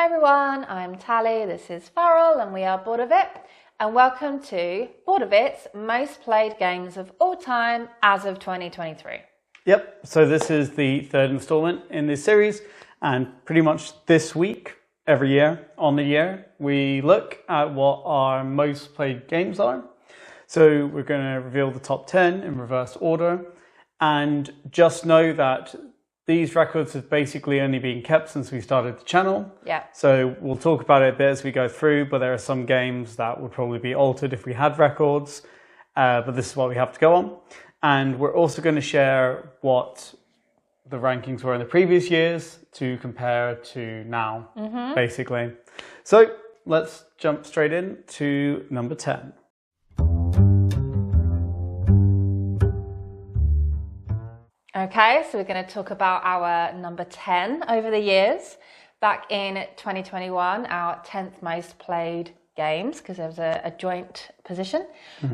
Hi everyone, I'm Tally, this is Farrell and we are Bored of It, and welcome to Bored of It's most played games of all time as of 2023. Yep, so this is the third installment in this series, and pretty much this week, every year on the year, we look at what our most played games are. So we're going to reveal the top 10 in reverse order, and just know that these records have basically only been kept since we started the channel. Yeah. So we'll talk about it a bit as we go through, but there are some games that would probably be altered if we had records, but this is what we have to go on. And we're also going to share what the rankings were in the previous years to compare to now, basically. So let's jump straight in to number 10. Okay, so we're going to talk about our number 10 over the years. Back in 2021, our 10th most played games, because there was a joint position,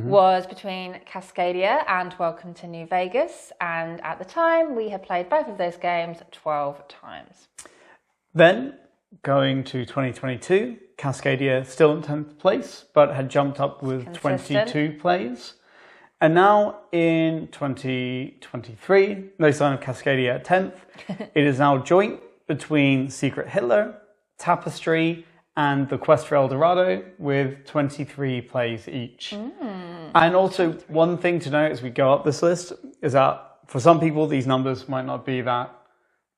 was between Cascadia and Welcome to New Vegas. And at the time, we had played both of those games 12 times. Then, going to 2022, Cascadia still in 10th place, but had jumped up with 22 plays. And now in 2023, no sign of Cascadia at 10th. It is now joint between Secret Hitler, Tapestry, and The Quest for El Dorado with 23 plays each. And also, one thing to note as we go up this list is that for some people, these numbers might not be that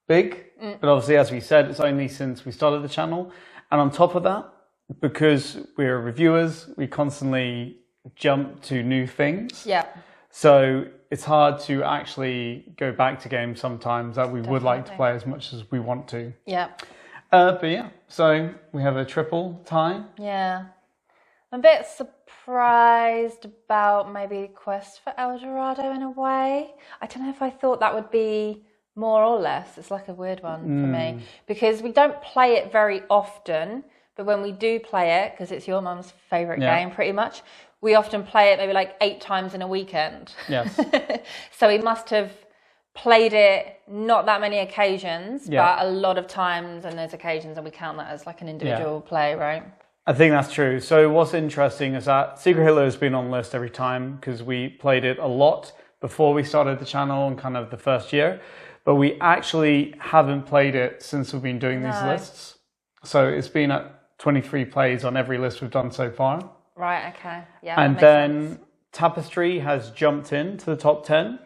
big. But obviously, as we said, it's only since we started the channel. And on top of that, because we're reviewers, we constantly jump to new things. Yeah. So it's hard to actually go back to games sometimes that we would like to play as much as we want to. Yeah. But yeah, so we have a triple tie. Yeah. I'm a bit surprised about maybe Quest for El Dorado in a way. I don't know if I thought that would be more or less. It's like a weird one for me. Because we don't play it very often, but when we do play it, because it's your mum's favourite game pretty much, we often play it maybe like 8 times in a weekend. Yes. So we must have played it not that many occasions, but a lot of times and those occasions, and we count that as like an individual play, right? I think that's true. So what's interesting is that Secret Hitler has been on the list every time because we played it a lot before we started the channel and kind of the first year, but we actually haven't played it since we've been doing these lists. So it's been at 23 plays on every list we've done so far. Right, okay. Yeah. And then Tapestry has jumped into the top 10,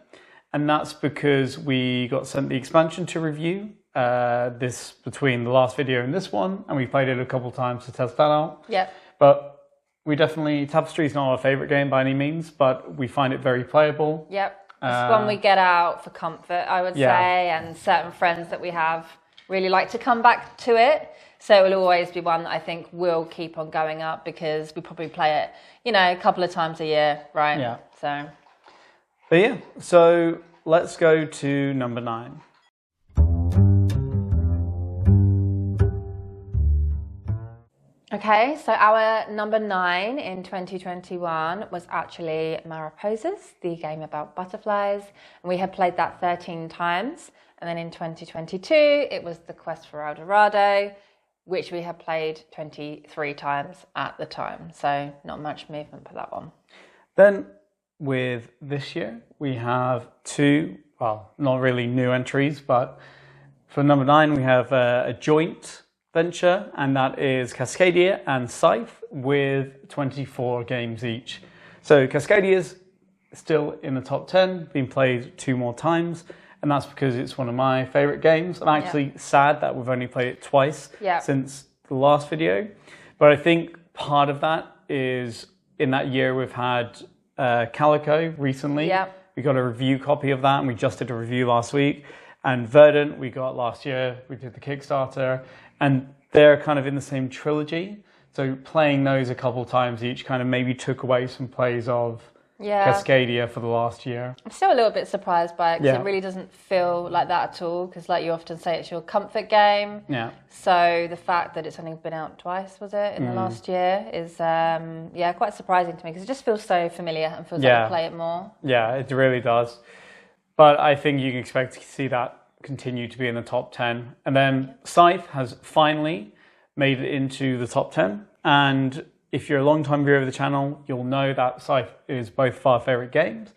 and that's because we got sent the expansion to review this between the last video and this one, and we played it a couple times to test that out. Yeah. But we definitely, Tapestry is not our favourite game by any means, but we find it very playable. Yep. It's one we get out for comfort, I would say, and certain friends that we have really like to come back to it. So it will always be one that I think will keep on going up because we probably play it, you know, a couple of times a year, right? Yeah. So. But yeah, so let's go to number 9. Okay, so our number 9 in 2021 was actually Mariposas, the game about butterflies. And we had played that 13 times. And then in 2022, it was The Quest for El Dorado, which we had played 23 times at the time. So not much movement for that one. Then with this year, we have 2, well, not really new entries, but for number 9, we have a joint venture, and that is Cascadia and Scythe with 24 games each. So Cascadia's still in the top 10, been played 2 more times. And that's because it's one of my favourite games. I'm actually sad that we've only played it twice since the last video. But I think part of that is in that year we've had Calico recently. Yeah. We got a review copy of that, and we just did a review last week. And Verdant we got last year. We did the Kickstarter. And they're kind of in the same trilogy. So playing those a couple times each kind of maybe took away some plays of Cascadia for the last year. I'm still a little bit surprised by it because it really doesn't feel like that at all, because like you often say, it's your comfort game. Yeah. So the fact that it's only been out twice, was it, in the last year is quite surprising to me, because it just feels so familiar and feels like you play it more. Yeah, it really does. But I think you can expect to see that continue to be in the top 10. And then Scythe has finally made it into the top 10. And if you're a long-time viewer of the channel, you'll know that Scythe is both of our favourite games.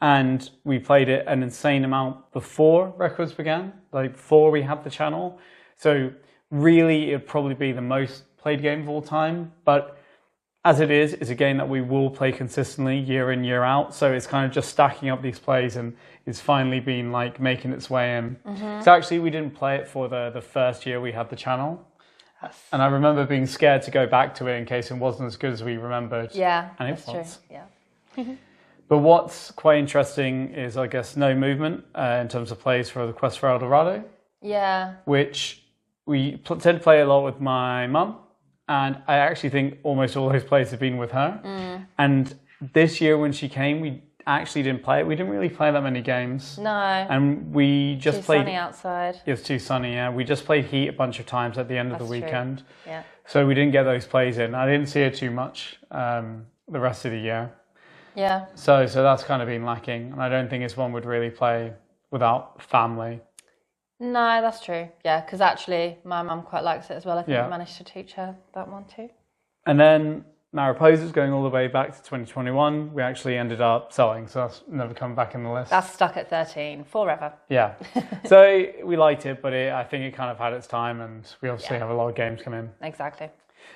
And we played it an insane amount before Records began, like before we had the channel. So really, it'd probably be the most played game of all time. But as it is, it's a game that we will play consistently year in, year out. So it's kind of just stacking up these plays and it's finally been like making its way in. So actually, we didn't play it for the first year we had the channel. Yes. And I remember being scared to go back to it in case it wasn't as good as we remembered. Yeah, and it that's was. true. Yeah. But what's quite interesting is, I guess, no movement in terms of plays for the Quest for El Dorado. Yeah. Which we tend to play a lot with my mum. And I actually think almost all those plays have been with her. And this year when she came, we actually didn't play it. We didn't really play that many games. No. And we just played... Too sunny outside. It was too sunny, yeah. We just played Heat a bunch of times at the end of the weekend. True. Yeah. So we didn't get those plays in. I didn't see her too much the rest of the year. Yeah. So that's kind of been lacking. And I don't think it's one we'd really play without family. No, that's true. Yeah, because actually my mum quite likes it as well. I think I managed to teach her that one too. And then Mariposa's going all the way back to 2021. We actually ended up selling, so that's never come back in the list. That's stuck at 13 forever. Yeah. So we liked it, but I think it kind of had its time, and we obviously have a lot of games come in. Exactly.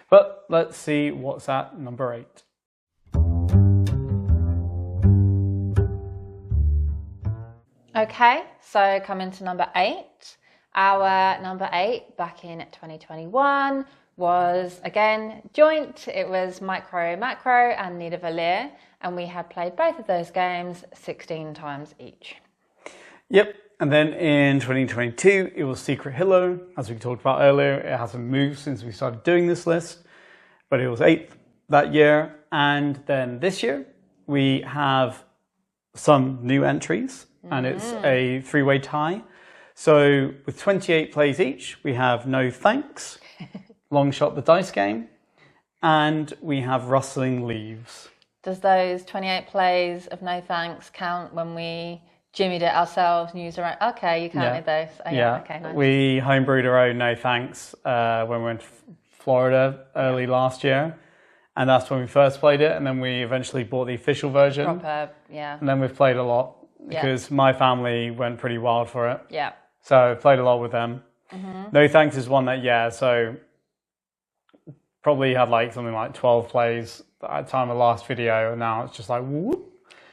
But let's see what's at number 8. Okay, so coming to number 8. Our number 8 back in 2021 was, again, joint. It was Micro Macro and Nidavellir, and we had played both of those games 16 times each. Yep, and then in 2022, it was Secret Hilo. As we talked about earlier, it hasn't moved since we started doing this list, but it was 8th that year. And then this year, we have some new entries, and it's a 3-way tie. So with 28 plays each, we have No Thanks, Long Shot the Dice Game, and we have Rustling Leaves. Does those 28 plays of No Thanks count when we jimmied it ourselves and used around? Okay, you counted those. Oh, yeah. Okay, nice. We homebrewed our own No Thanks when we went to Florida early last year. And that's when we first played it. And then we eventually bought the official version. Proper, yeah. And then we've played a lot because my family went pretty wild for it. Yeah. So I played a lot with them. No Thanks is one that, so probably had like something like 12 plays at the time of the last video. And now it's just like, whoop.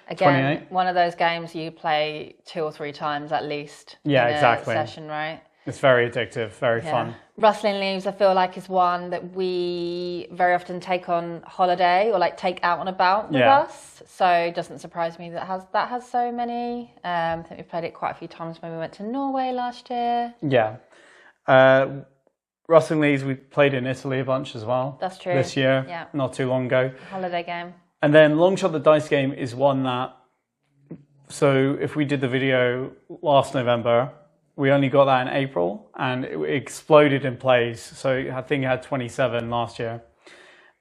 Again, 28. One of those games you play 2 or 3 times at least. Yeah, in exactly. A session, right? It's very addictive, very fun. Rustling Leaves, I feel like, is one that we very often take on holiday or like take out and about with us. So it doesn't surprise me that has so many. I think we played it quite a few times when we went to Norway last year. Yeah. Rustling Leaves, we played in Italy a bunch as well. That's true. This year, not too long ago. Holiday game. And then Long Shot the Dice Game is one that, so if we did the video last November, we only got that in April and it exploded in plays. So I think it had 27 last year.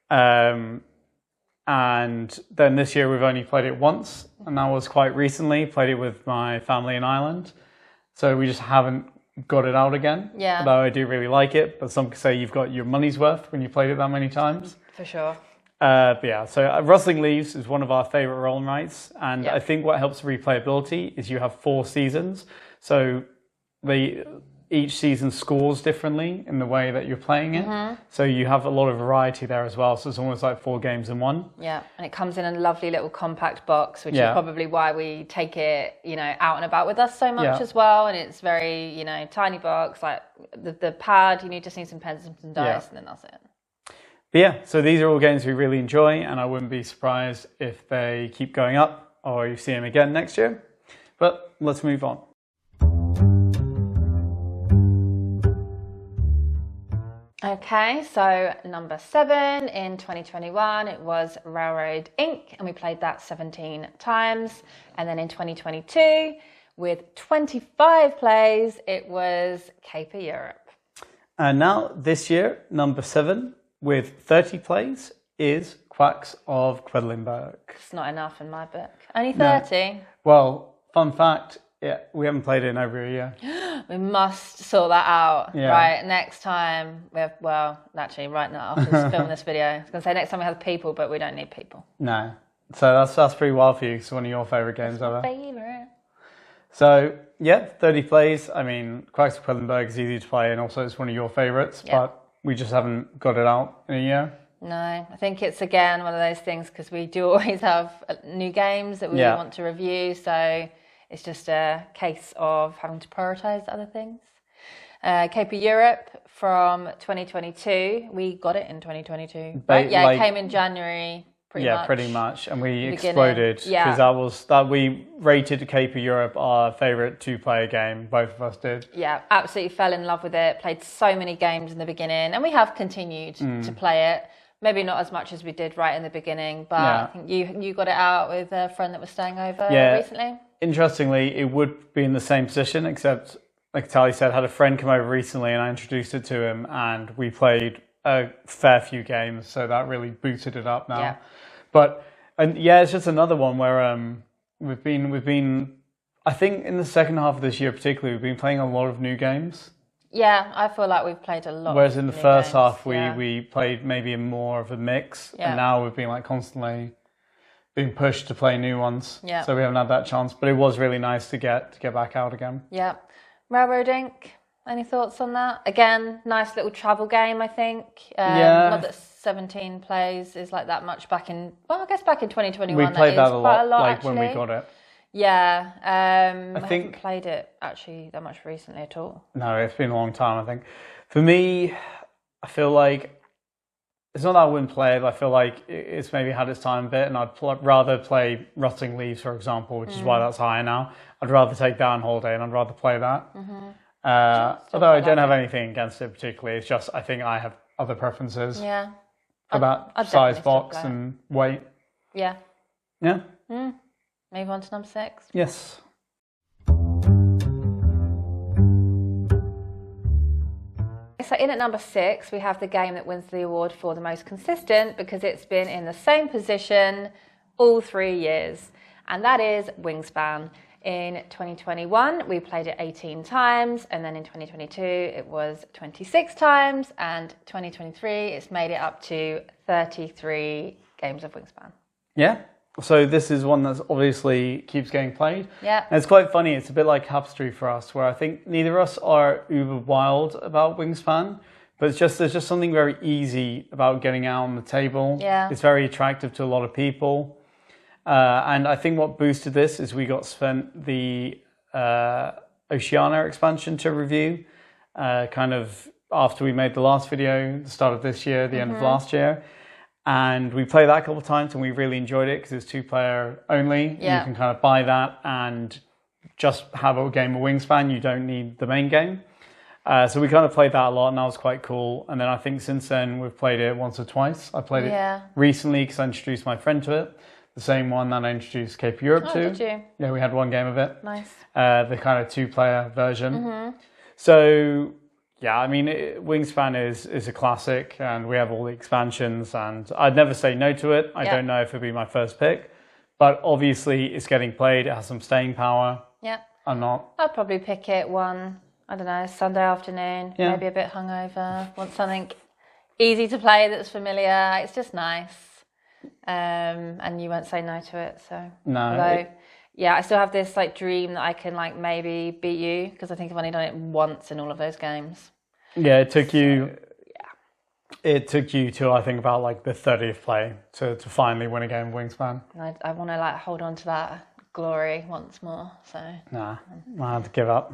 And then this year we've only played it once, and that was quite recently. Played it with my family in Ireland. So we just haven't got it out again. Yeah. Although I do really like it, but some say you've got your money's worth when you played it that many times. For sure. So Rustling Leaves is one of our favourite roll and writes, and I think what helps replayability is you have 4 seasons. So each season scores differently in the way that you're playing it. So you have a lot of variety there as well. So it's almost like 4 games in one. Yeah, and it comes in a lovely little compact box, which is probably why we take it, out and about with us so much as well. And it's very, tiny box, like the pad, you just need some pens and some dice, and then that's it. But so these are all games we really enjoy, and I wouldn't be surprised if they keep going up or you see them again next year. But let's move on. Okay, so number 7 in 2021, it was Railroad Inc., and we played that 17 times. And then in 2022, with 25 plays, it was Caper Europe. And now this year, number 7, with 30 plays, is Quacks of Quedlinburg. It's not enough in my book. Only 30? No. Well, fun fact, Yeah, we haven't played it in over a year. We must sort that out. Yeah. Right, next time we have, well, actually, right now after filming this video, I was going to say next time we have people, but we don't need people. No. So that's pretty wild for you. It's one of your favourite games ever. Favourite. So, yeah, 30 plays. I mean, Quacks of Quedlinburg is easy to play, and also it's one of your favourites, but we just haven't got it out in a year. No, I think it's, again, one of those things, because we do always have new games that we want to review, so it's just a case of having to prioritise other things. Cape of Europe from 2022. We got it in 2022. Right? Yeah, it came in January. Pretty much, and we exploded because that we rated Cape of Europe our favourite 2-player game. Both of us did. Yeah, absolutely fell in love with it. Played so many games in the beginning, and we have continued to play it. Maybe not as much as we did right in the beginning, but I think you got it out with a friend that was staying over recently. Interestingly, it would be in the same position, except like Tally said, had a friend come over recently, and I introduced it to him, and we played a fair few games, so that really booted it up now. Yeah. But it's just another one where we've been I think in the second half of this year particularly we've been playing a lot of new games. Yeah, I feel like we've played a lot. Whereas in the first half we played maybe more of a mix, and now we've been like constantly being pushed to play new ones. Yeah. So we haven't had that chance, but it was really nice to get back out again. Yeah. Railroad Inc. Any thoughts on that? Again, nice little travel game, I think. Not that 17 plays is like that much back in, well, I guess back in 2021. We played that a lot, like actually. when we got it. Yeah. I haven't played it actually that much recently at all. No, it's been a long time, I think. For me, I feel like it's not that I wouldn't play it. I feel like it's maybe had its time a bit, and I'd rather play Rotting Leaves, for example, which is why that's higher now. I'd rather take that on holiday, and I'd rather play that. Although I don't have anything against it particularly. It's just I think I have other preferences. Yeah. For that size box and weight. Yeah. Yeah. Move on to number 6. Yes. So in at number 6, we have the game that wins the award for the most consistent because it's been in the same position all 3 years, and that is Wingspan. In 2021, we played it 18 times, and then in 2022, it was 26 times, and 2023, it's made it up to 33 games of Wingspan. Yeah. So this is one that obviously keeps getting played. Yeah. And it's quite funny. It's a bit like Tapestry for us, where I think neither of us are uber wild about Wingspan, but there's just something very easy about getting out on the table. Yeah. It's very attractive to a lot of people. And I think what boosted this is we got sent the Oceania expansion to review, kind of after we made the last video, the start of this year, the end of last year. And we played that a couple of times and we really enjoyed it because it's 2-player only. Yeah. You can kind of buy that and just have a game of Wingspan. You don't need the main game. So we kind of played that a lot and that was quite cool. And then I think since then we've played it once or twice. I played it recently because I introduced my friend to it. The same one that I introduced Cape of Europe to. Did you? Yeah, we had one game of it. Nice. The kind of 2-player version. So, yeah, I mean, Wingspan is a classic and we have all the expansions and I'd never say no to it. I don't know if it'd be my first pick, but obviously it's getting played. It has some staying power. Yeah. I'd probably pick it one, I don't know, Sunday afternoon, maybe a bit hungover. Want something easy to play that's familiar. It's just nice. And you won't say no to it, so no. Although, I still have this like dream that I can like maybe beat you because I think I've only done it once in all of those games. Yeah, it took you. It took you till I think about like the 30th play to finally win a game of Wingspan. And I want to like hold on to that glory once more. So nah, I had to give up.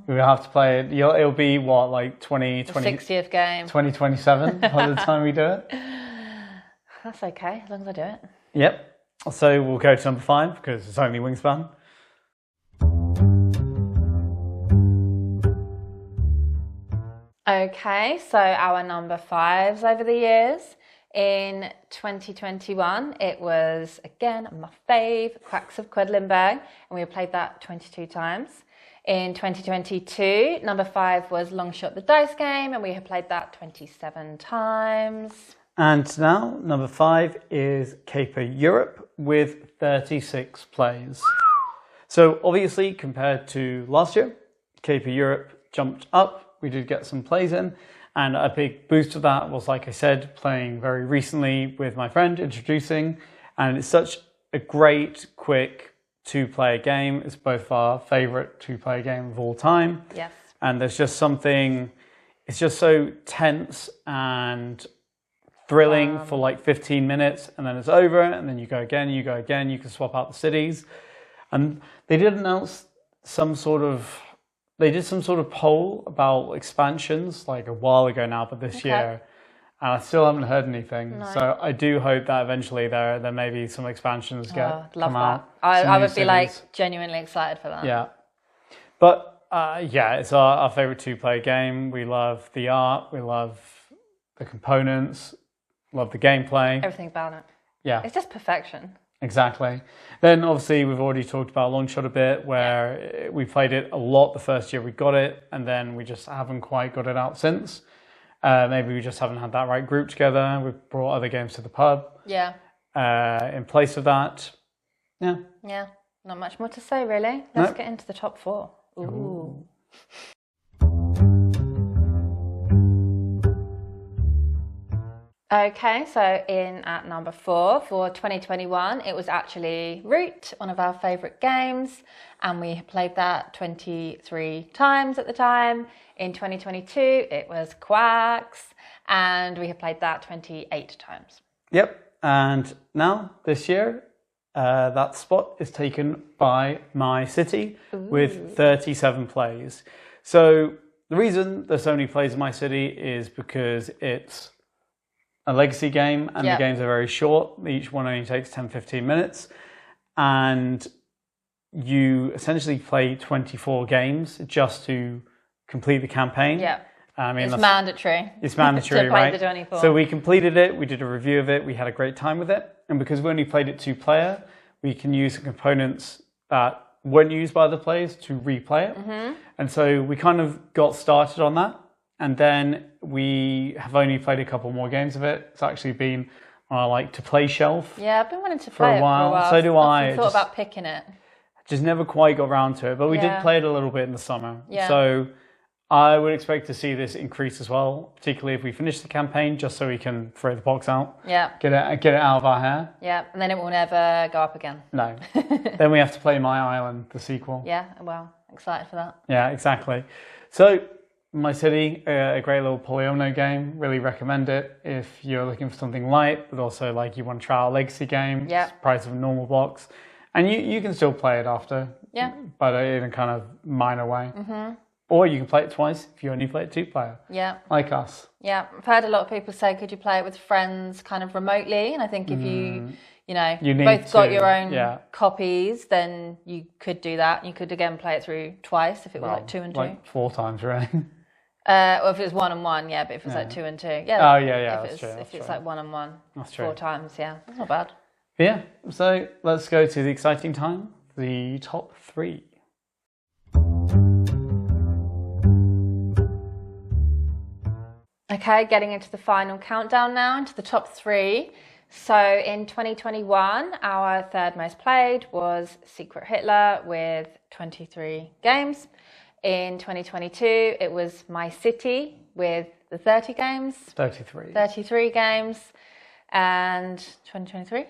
We'll have to play it. It'll be what, like 60th game, 2027 by the time we do it. That's okay, as long as I do it. Yep. So we'll go to number 5 because it's only Wingspan. Okay, so our number 5s over the years. In 2021, it was, again, my fave, Quacks of Quedlinburg, and we played that 22 times. In 2022, number 5 was Long Shot the Dice Game, and we had played that 27 times. And now, number 5 is Cape of Europe with 36 plays. So obviously, compared to last year, KP Europe jumped up. We did get some plays in. And a big boost of that was, like I said, playing very recently with my friend, introducing. And it's such a great, quick two-player game. It's both our favorite two-player game of all time. Yes. And there's just something, it's just so tense and thrilling for like 15 minutes, and then it's over, and then you go again, you can swap out the cities. And they did announce some sort of poll about expansions like a while ago now, but this year, and I still haven't heard anything. No. So I do hope that eventually there may be some expansions come out. I would be like genuinely excited for that. Yeah, but it's our favorite two-player game. We love the art, we love the components, love the gameplay. Everything about it. Yeah, it's just perfection. Exactly. Then obviously we've already talked about Longshot a bit, where we played it a lot the first year we got it, and then we just haven't quite got it out since. Maybe we just haven't had that right group together. We've brought other games to the pub. Yeah. In place of that, yeah. Yeah. Not much more to say, really. Let's get into the top 4. Ooh. Okay, so in at number 4 for 2021, it was actually Root, one of our favourite games, and we played that 23 times at the time. In 2022, it was Quacks, and we have played that 28 times. Yep, and now, this year, that spot is taken by My City with 37 plays. So the reason there's so many plays in My City is because it's a legacy game, and the games are very short. Each one only takes 10-15 minutes, and you essentially play 24 games just to complete the campaign. Yeah, I mean, it's mandatory. It's mandatory, to play right? the 24. So we completed it. We did a review of it. We had a great time with it, and because we only played it 2-player, we can use the components that weren't used by the players to replay it. And so we kind of got started on that. And then we have only played a couple more games of it. It's actually been on our like to play shelf. Yeah, I've been wanting to play it for a while. So do I. I thought about picking it. Just never quite got around to it, but we did play it a little bit in the summer. Yeah. So I would expect to see this increase as well, particularly if we finish the campaign, just so we can throw the box out. Yeah. Get it out of our hair. Yeah, and then it will never go up again. No. Then we have to play My Island, the sequel. Yeah, well, excited for that. Yeah, exactly. So My City, a great little Polyomino game. Really recommend it if you're looking for something light, but also like you want to try out a legacy game. Yeah. It's the price of a normal box. And you can still play it after. Yeah. But in a kind of minor way. Or you can play it twice if you only play it 2-player. Yeah. Like us. Yeah. I've heard a lot of people say, could you play it with friends kind of remotely? And I think if you both got your own copies, then you could do that. You could again play it through twice if it was like 2 and 2. Like 4 times, really. Or if it was 1 and 1, but if it was like 2 and 2. Yeah. Oh, yeah, that's true. If it's like 1 and 1, that's true. 4 times, that's not bad. Yeah, so let's go to the exciting time, the top 3. Okay, getting into the final countdown now, into the top 3. So in 2021, our third most played was Secret Hitler with 23 games. In 2022, it was My City with the 30 games. 33 games. And 2023?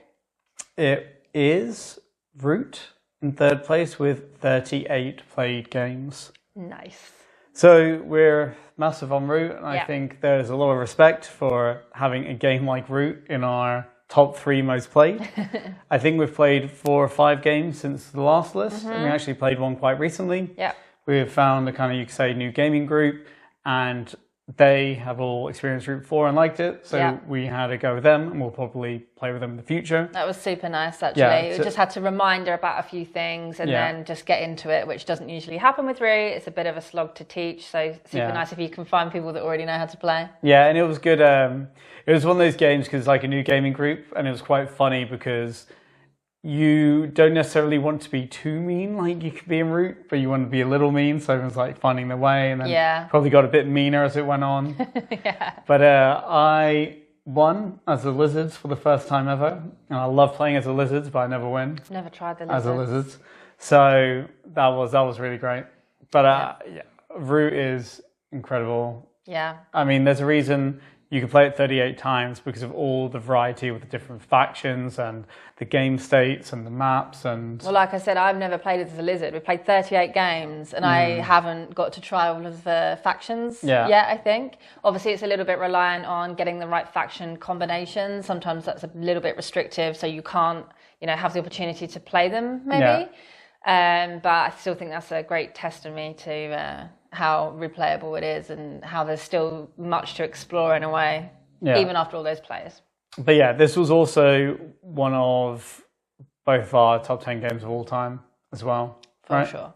It is Root in third place with 38 played games. Nice. So we're massive on Root, and I think there's a lot of respect for having a game like Root in our top 3 most played. I think we've played 4 or 5 games since the last list, and we actually played one quite recently. Yeah. We've found a kind of, you could say, new gaming group, and they have all experienced Root before and liked it, so we had a go with them, and we'll probably play with them in the future. That was super nice, actually. Yeah, we just had to remind her about a few things and then just get into it, which doesn't usually happen with Root. It's a bit of a slog to teach, so super nice if you can find people that already know how to play. Yeah, and it was good. It was one of those games because it's like a new gaming group, and it was quite funny because you don't necessarily want to be too mean like you could be in Root, but you want to be a little mean, so everyone's like finding their way, and then probably got a bit meaner as it went on. But I won as the Lizards for the first time ever, and I love playing as the Lizards, but I never win. I've never tried the Lizards. As the Lizards. So that was really great. But yeah, Root is incredible. Yeah. I mean, there's a reason you can play it 38 times because of all the variety with the different factions and the game states and the maps and... Well, like I said, I've never played as a lizard. We've played 38 games and I haven't got to try all of the factions yet, I think. Obviously, it's a little bit reliant on getting the right faction combination. Sometimes that's a little bit restrictive, so you can't, have the opportunity to play them, maybe. But I still think that's a great testimony to how replayable it is and how there's still much to explore in a way, even after all those players. But yeah, this was also one of both our top 10 games of all time as well. For sure.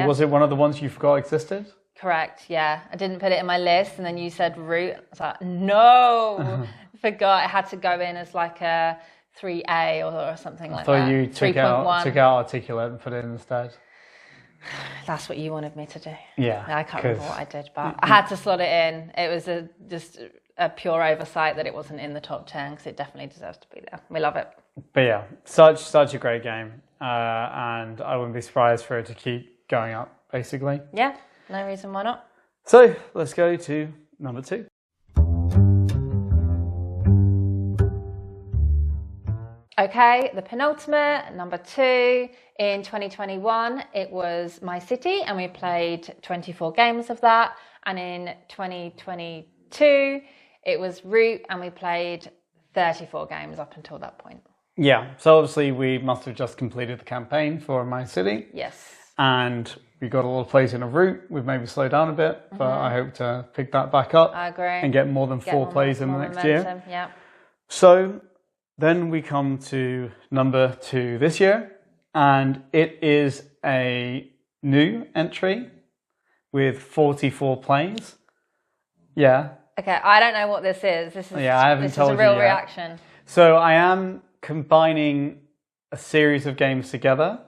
Was it one of the ones you forgot existed? Correct, yeah. I didn't put it in my list and then you said Root. I was like, no! Forgot it had to go in as like a 3A or something like that. I thought you took out Articulate and put it in instead. That's what you wanted me to do. Yeah. I can't remember what I did, but I had to slot it in. It was just a pure oversight that it wasn't in the top 10 because it definitely deserves to be there. We love it. But yeah, such a great game. And I wouldn't be surprised for it to keep going up, basically. Yeah, no reason why not. So let's go to number 2. Okay, the penultimate, number 2. In 2021, it was My City, and we played 24 games of that. And in 2022, it was Root, and we played 34 games up until that point. Yeah, so obviously we must have just completed the campaign for My City. Yes. And we got a lot of plays in a Root. We've maybe slowed down a bit, but I hope to pick that back up. I agree. And get more than 4 plays in the next year. Yeah. So then we come to number 2 this year, and it is a new entry with 44 plays. Yeah. Okay, I don't know what this is. This is I haven't told you a real yet. reaction. So I am combining a series of games together.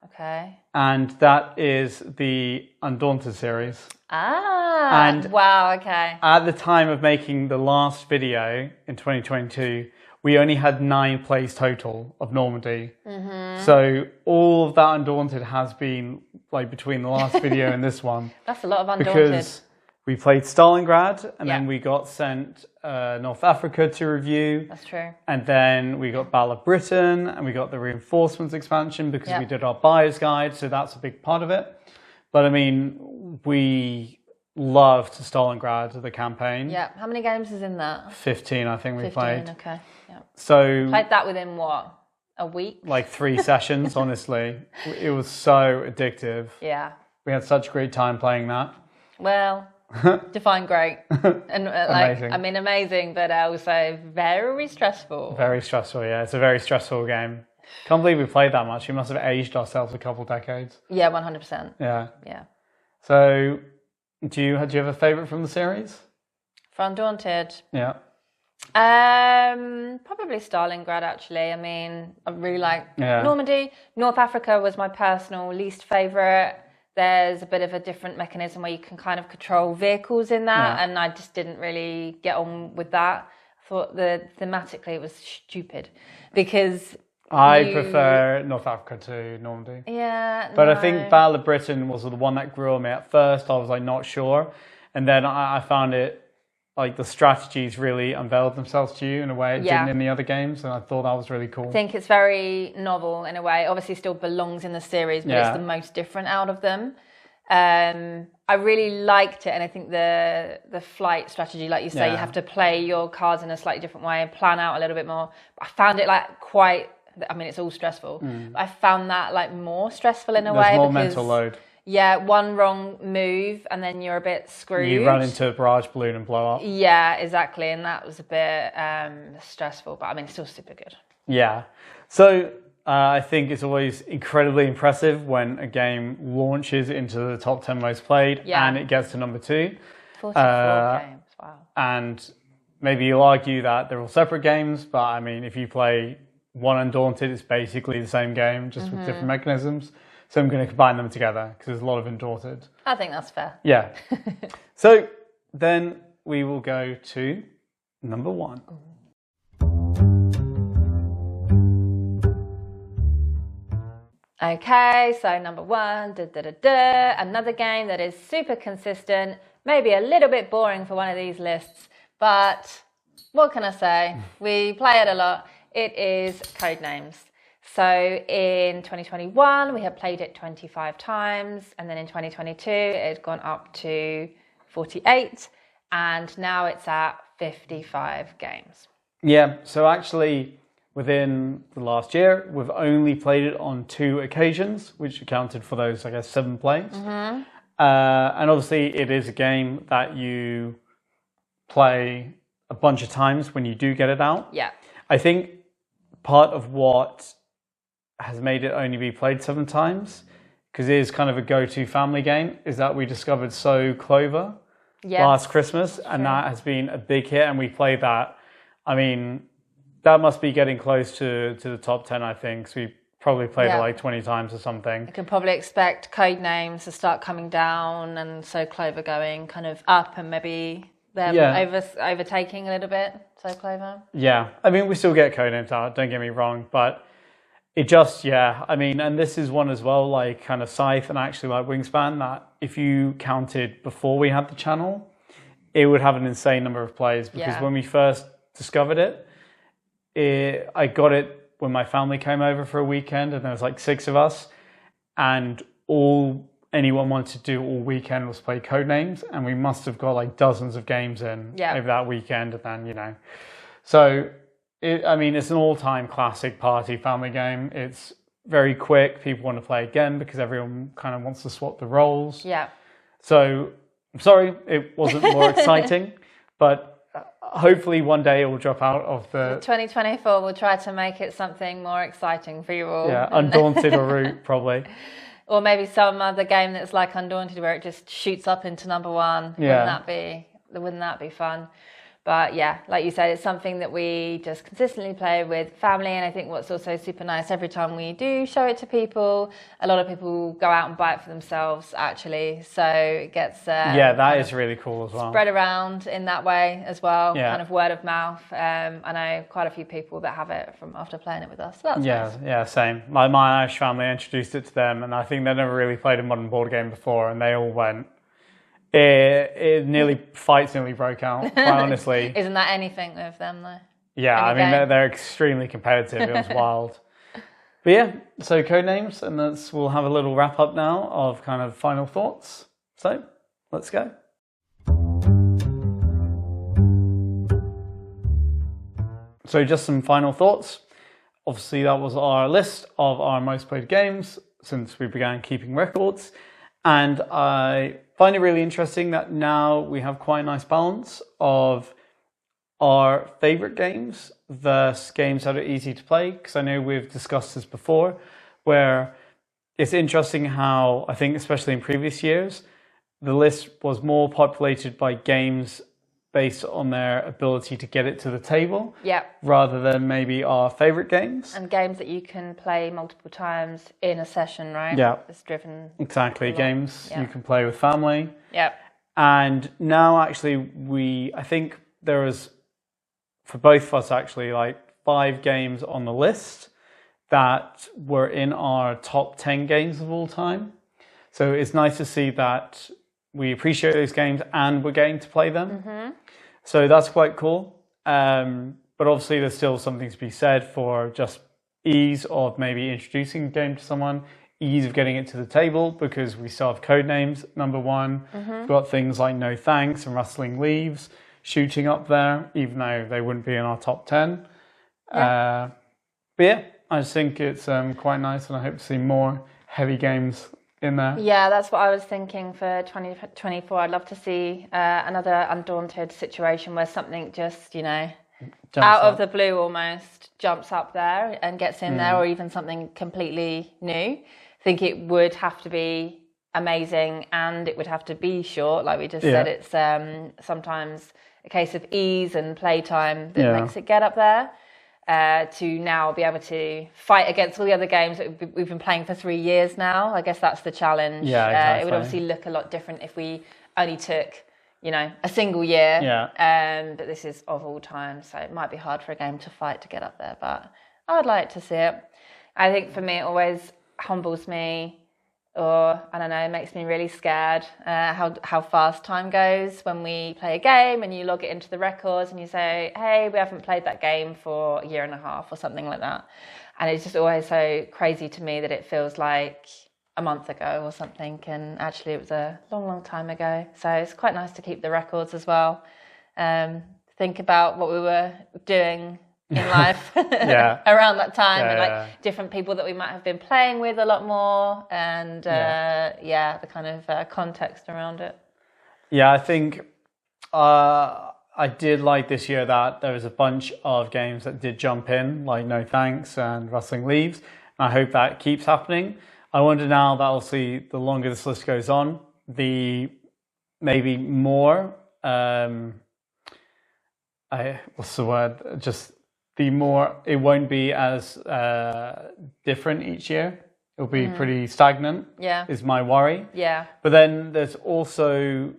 Okay. And that is the Undaunted series. And wow, okay. At the time of making the last video in 2022, we only had 9 plays total of Normandy. So all of that Undaunted has been like between the last video and this one. That's a lot of Undaunted. Because we played Stalingrad and then we got sent North Africa to review. That's true. And then we got Battle of Britain and we got the Reinforcements expansion because we did our buyer's guide. So that's a big part of it. But I mean, we loved Stalingrad, the campaign. Yeah. How many games is in that? 15, I think we played. Okay. Yeah. So played that within what? A week? Like 3 sessions, honestly. It was so addictive. Yeah. We had such a great time playing that. Well, define great. And amazing. I mean, amazing, but also very stressful. Very stressful, yeah. It's a very stressful game. Can't believe we played that much. We must have aged ourselves a couple decades. Yeah, 100%. Yeah. Yeah. So, do you have a favourite from the series? For Undaunted? Yeah. Probably Stalingrad, actually. I mean, I really like Normandy. North Africa was my personal least favourite. There's a bit of a different mechanism where you can kind of control vehicles in that, and I just didn't really get on with that. I thought thematically it was stupid because I prefer North Africa to Normandy. Yeah, but I think Battle of Britain was the one that grew on me at first. I was like not sure, and then I found it like the strategies really unveiled themselves to you in a way it didn't in the other games, and I thought that was really cool. I think it's very novel in a way. Obviously still belongs in the series, but it's the most different out of them. I really liked it, and I think the flight strategy, like you say, you have to play your cards in a slightly different way and plan out a little bit more. But I found it like quite, I mean, it's all stressful, but I found that like more stressful in a way. There's more mental load. Yeah, one wrong move and then you're a bit screwed. You run into a barrage balloon and blow up. Yeah, exactly. And that was a bit stressful, but I mean, it's still super good. Yeah. So I think it's always incredibly impressive when a game launches into the top 10 most played and it gets to number 2. 44 games, wow. And maybe you'll argue that they're all separate games, but I mean, if you play one Undaunted, it's basically the same game, just with different mechanisms. So I'm going to combine them together because there's a lot of Undaunted. I think that's fair. Yeah. So then we will go to number 1. Okay, so number one, another game that is super consistent, maybe a little bit boring for one of these lists, but what can I say? We play it a lot. It is Codenames. So in 2021, we had played it 25 times, and then in 2022, it had gone up to 48, and now it's at 55 games. Yeah, so actually, within the last year, we've only played it on 2 occasions, which accounted for those, I guess, 7 plays. And obviously, it is a game that you play a bunch of times when you do get it out. Yeah. I think part of what has made it only be played 7 times, because it is kind of a go-to family game, is that we discovered So Clover last Christmas, and that has been a big hit, and we played that. I mean, that must be getting close to the top 10, I think. So we probably played it like 20 times or something. You can probably expect Codenames to start coming down and So Clover going kind of up, and maybe they're overtaking a little bit, So Clover. Yeah, I mean, we still get Codenames out, don't get me wrong, but it just, I mean, and this is one as well, like kind of Scythe and actually like Wingspan, that if you counted before we had the channel, it would have an insane number of plays, because when we first discovered it, I got it when my family came over for a weekend, and there was like 6 of us, and all anyone wanted to do all weekend was play Codenames, and we must have got like dozens of games in over that weekend, and then, so I mean, it's an all-time classic party family game. It's very quick. People want to play again because everyone kind of wants to swap the roles. Yeah. So I'm sorry it wasn't more exciting, but hopefully one day it will drop out of the... 2024, we'll try to make it something more exciting for you all. Yeah, Undaunted or Root, probably. Or maybe some other game that's like Undaunted where it just shoots up into number 1. Yeah. Wouldn't that be fun? But yeah, like you said, it's something that we just consistently play with family. And I think what's also super nice, every time we do show it to people, a lot of people go out and buy it for themselves, actually. So it gets... that is really cool as well. Spread around in that way as well, kind of word of mouth. I know quite a few people that have it from after playing it with us. So that's nice. Yeah, same. My Irish family, I introduced it to them, and I think they never really played a modern board game before, and they all went... Fights nearly broke out, quite honestly. Isn't that anything with them, though? Yeah, I mean, they're extremely competitive. It was wild. But yeah, so Codenames, and we'll have a little wrap up now of kind of final thoughts. So, let's go. So just some final thoughts. Obviously, that was our list of our most played games since we began keeping records. And I find it really interesting that now we have quite a nice balance of our favorite games versus games that are easy to play. Because I know we've discussed this before, where it's interesting how I think, especially in previous years, the list was more populated by games based on their ability to get it to the table, rather than maybe our favorite games. And games that you can play multiple times in a session, right? Yeah. It's driven... Exactly, games you can play with family. Yeah. And now actually I think there is, for both of us actually, like 5 games on the list that were in our top 10 games of all time. So it's nice to see that we appreciate those games and we're getting to play them. Mm-hmm. So that's quite cool. But obviously there's still something to be said for just ease of maybe introducing a game to someone, ease of getting it to the table, because we still have Codenames, number 1. Mm-hmm. We've got things like No Thanks and Rustling Leaves shooting up there, even though they wouldn't be in our top 10. Yeah. But yeah, I just think it's quite nice, and I hope to see more heavy games in there. Yeah, that's what I was thinking for 2024. I'd love to see another Undaunted situation where something just, out of the blue almost jumps up there and gets in there, or even something completely new. I think it would have to be amazing, and it would have to be short. Like we just said, it's sometimes a case of ease and playtime that makes it get up there. To now be able to fight against all the other games that we've been playing for 3 years now. I guess that's the challenge. Yeah, exactly. It would obviously look a lot different if we only took, a single year. Yeah. But this is of all time, so it might be hard for a game to fight to get up there. But I would like to see it. I think for me, it always humbles me, or I don't know, makes me really scared. How fast time goes when we play a game and you log it into the records and you say, hey, we haven't played that game for a year and a half or something like that. And it's just always so crazy to me that it feels like a month ago or something, and actually it was a long time ago. So it's quite nice to keep the records as well. Think about what we were doing in life around that time, and like different people that we might have been playing with a lot more, and the kind of context around it. Yeah, I think I did like this year that there was a bunch of games that did jump in, like No Thanks and Rustling Leaves. And I hope that keeps happening. I wonder now that obviously the longer this list goes on, the maybe more, what's the word? Just the more, it won't be as different each year. It'll be pretty stagnant, is my worry. Yeah. But then there's also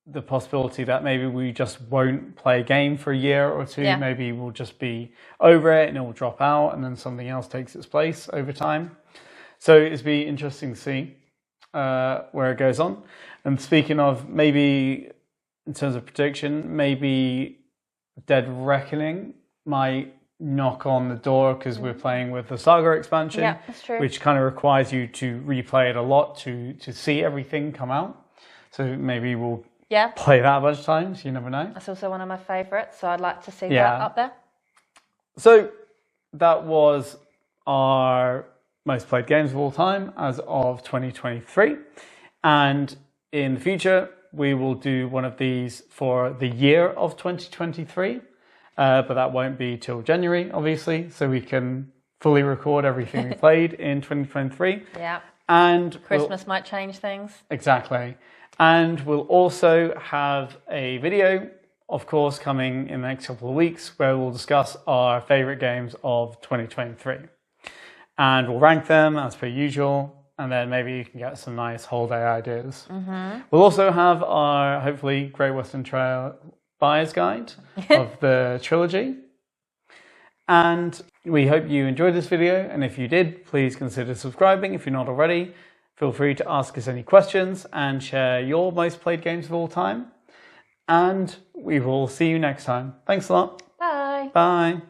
the possibility that maybe we just won't play a game for a year or two. Yeah. Maybe we'll just be over it and it will drop out, and then something else takes its place over time. So it'll be interesting to see where it goes on. And speaking of, maybe in terms of prediction, maybe Dead Reckoning might knock on the door, because we're playing with the Saga expansion, that's true. which kind of requires you to replay it a lot to see everything come out. So maybe we'll play that a bunch of times. You never know. That's also one of my favourites, so I'd like to see that up there. So that was our most played games of all time as of 2023. And in the future, we will do one of these for the year of 2023. But that won't be till January, obviously, so we can fully record everything we played in 2023. Yeah. And Christmas might change things. Exactly. And we'll also have a video, of course, coming in the next couple of weeks, where we'll discuss our favourite games of 2023. And we'll rank them as per usual, and then maybe you can get some nice holiday ideas. We'll also have our, hopefully, Great Western Trail buyer's guide of the trilogy. And we hope you enjoyed this video, and if you did, please consider subscribing if you're not already. Feel free to ask us any questions and share your most played games of all time. And we will see you next time. Thanks a lot. Bye. Bye.